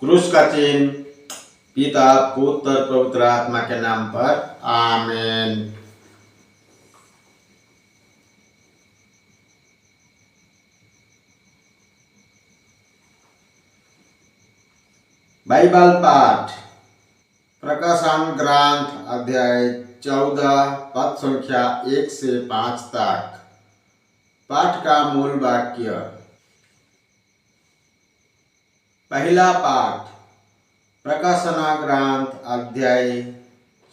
क्रूस का चिन्ह पिता पुत्र पवित्र आत्मा के नाम पर आमीन। बाइबल पाठ प्रकाशन ग्रंथ अध्याय 14 पद संख्या 1 से 5 तक। पाठ का मूल वाक्य। पहला पाठ प्रकाशन ग्रंथ अध्याय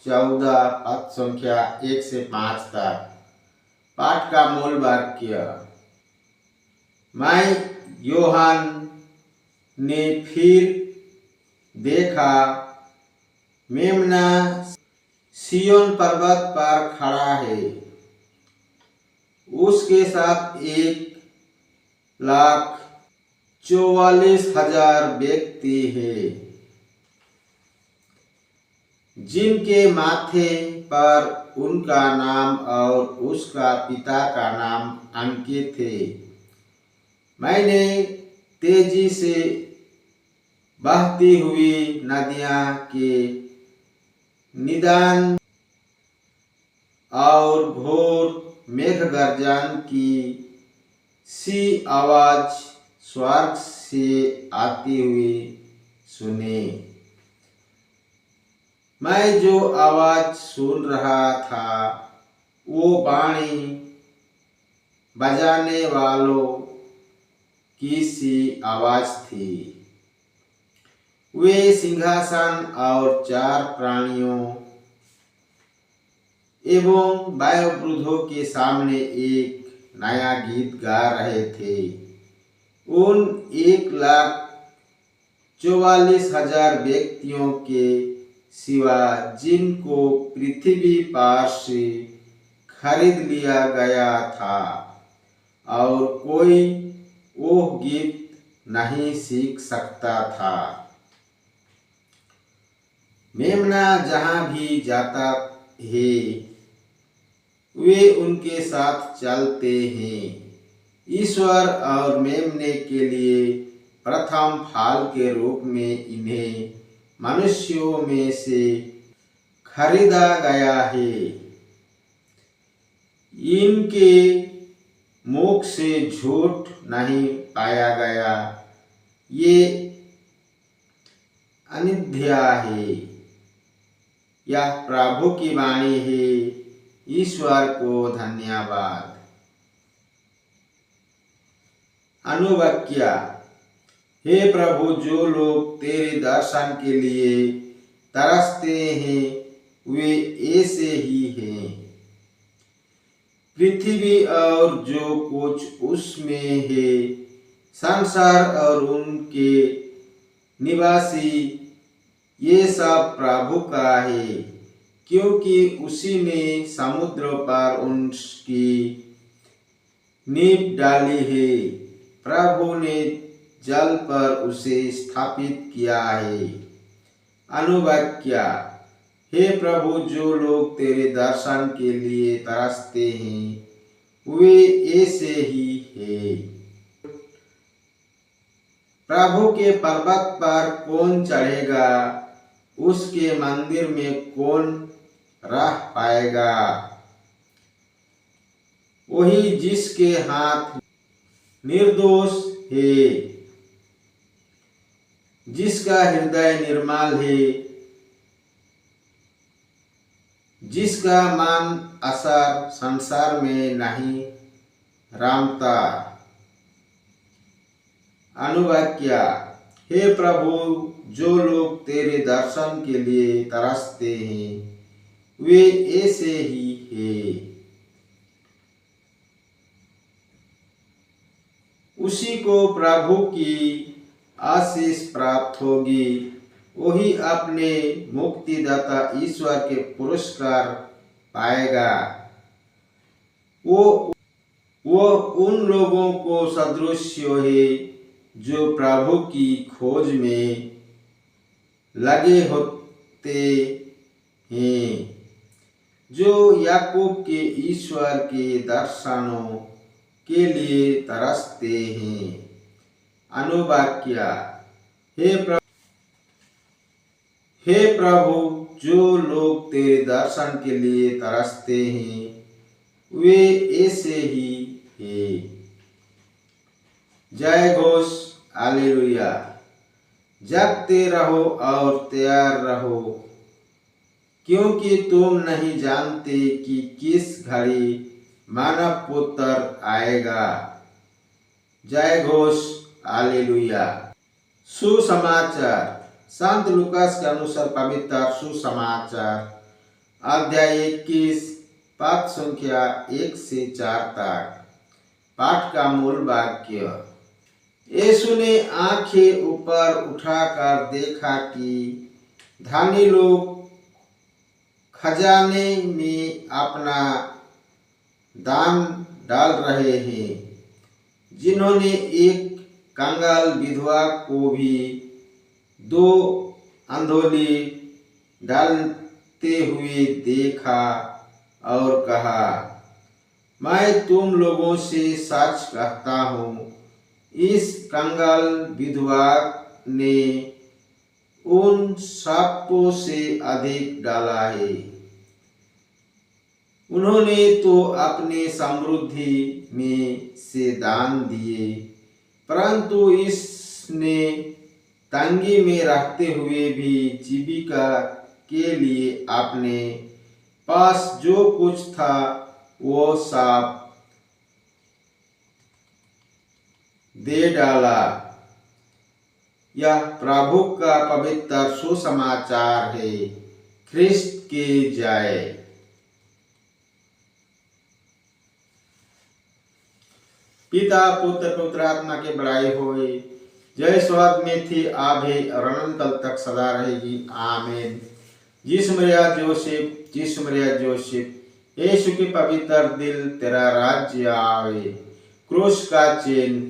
14 पद संख्या 1 से 5 तक। पाठ का मूल वाक्य। मैं यूहन्ना ने फिर देखा, मेमना सिय्योन पर्वत पर खड़ा है, उसके साथ 1,44,000 व्यक्ति हैं, जिनके माथे पर उनका नाम और उसका पिता का नाम अंकित थे। मैंने तेजी से बहती हुई नदियां के निदान और घोर मेघगर्जन की सी आवाज स्वर्ग से आती हुई सुनी। मैं जो आवाज सुन रहा था वो वाणी बजाने वालों की सी आवाज थी। वे सिंहासन और 4 प्राणियों एवं वयोवृद्धों के सामने एक नया गीत गा रहे थे। उन 1,44,000 व्यक्तियों के सिवा, जिनको पृथ्वी पर से खरीद लिया गया था, और कोई वो गीत नहीं सीख सकता था। मेमना जहाँ भी जाता है, वे उनके साथ चलते हैं। ईश्वर और मेमने के लिए प्रथम फल के रूप में इन्हें मनुष्यों में से खरीदा गया है। इनके मुख से झूठ नहीं पाया गया। ये अनिंद्य है। यह प्रभु की वाणी है। ईश्वर को धन्यवाद। अनुवाक्य। हे प्रभु, जो लोग तेरे दर्शन के लिए तरसते हैं वे ऐसे ही हैं। पृथ्वी और जो कुछ उसमें है, संसार और उनके निवासी, ये सब प्रभु का है, क्योंकि उसी ने समुद्र पर उसकी नींव डाली है। प्रभु ने जल पर उसे स्थापित किया है। अनुवाक्य। हे प्रभु, जो लोग तेरे दर्शन के लिए तरसते हैं वे ऐसे ही हैं। प्रभु के पर्वत पर कौन चढ़ेगा? उसके मंदिर में कौन रह पाएगा? वही जिसके हाथ निर्दोष है, जिसका हृदय निर्मल है, जिसका मन असर संसार में नहीं रमता। अनुवाक्य। हे प्रभु, जो लोग तेरे दर्शन के लिए तरसते हैं वे ऐसे ही हैं। उसी को प्रभु की आशीष प्राप्त होगी। वही अपने मुक्तिदाता ईश्वर के पुरस्कार पाएगा। वो उन लोगों को सदृश है जो प्रभु की खोज में लगे होते हैं, जो याकूब के ईश्वर के दर्शनों के लिए तरसते हैं। अनुवाक्य। हे प्रभु, हे प्रभु, जो लोग तेरे दर्शन के लिए तरसते हैं वे ऐसे ही हैं। जय घोष, हालेलुया। जगते रहो और तैयार रहो, क्योंकि तुम नहीं जानते कि किस घड़ी मानव पुत्र आएगा। जय घोष, हालेलुया। सुसमाचार। संत लूकास के अनुसार पवित्र सुसमाचार अध्याय 21 पद संख्या 1 से 4 तक। पाठ का मूल वाक्य। यीशु ने आंखें ऊपर उठाकर देखा कि धनी लोग खजाने में अपना दान डाल रहे हैं, जिन्होंने एक कंगाल विधवा को भी 2 अंधोली डालते हुए देखा और कहा, मैं तुम लोगों से सच कहता हूँ, इस कंगाल विधवा ने उन सबों से अधिक डाला है। उन्होंने तो अपने समृद्धि में से दान दिए, परंतु इसने तंगी में रहते हुए भी जीविका के लिए अपने पास जो कुछ था वो सब दे डाला। यह प्रभु का पवित्र सुसमाचार है। ख्रिस्त की जय। पिता पुत्र पवित्र आत्मा की बड़ाई होए। जय स्वर्ग में थी आभे और अनंत तक सदा रहेगी, आमीन। जिस मरिया जोसेफ, जिस मरिया जोसेफ, यीशु के पवित्र दिल तेरा राज्य आवे। क्रूस का चिन्ह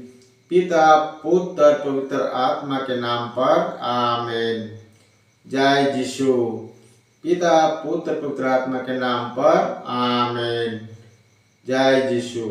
पिता पुत्र पवित्र आत्मा के नाम पर, आमीन। जय यीशु। पिता पुत्र पवित्र आत्मा के नाम पर, आमीन। जय यीशु।